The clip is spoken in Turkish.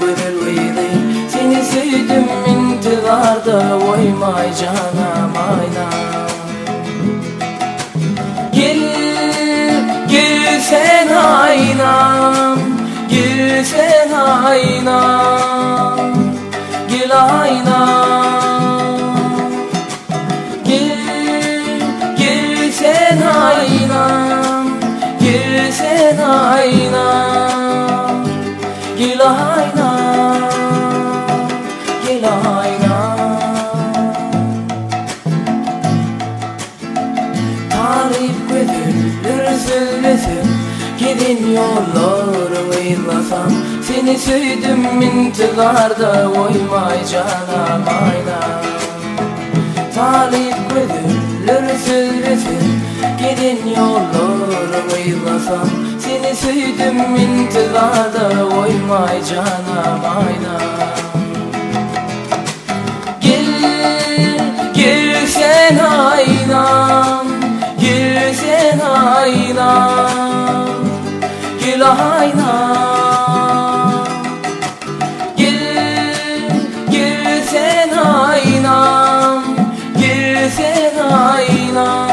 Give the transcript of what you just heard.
güdül uyday. Seni sevdim intidarda, oymay canam aynam. Gel sen aynam, gel sen aynam, gel aynam. Gel sen aynam, gel sen aynam, gel aynam, gel aynam. Talip güdüller söylesin, gidin yolları eylasam. Seni sevdim intidarda, oymay canam aynam. Talip güdüller söylesin, gidin yolları eylasam. Seni sevdim intidarda, oymay canam aynam. Gel sen aynam, gel sen aynam, gel aynam. Gel sen aynam, gel sen aynam.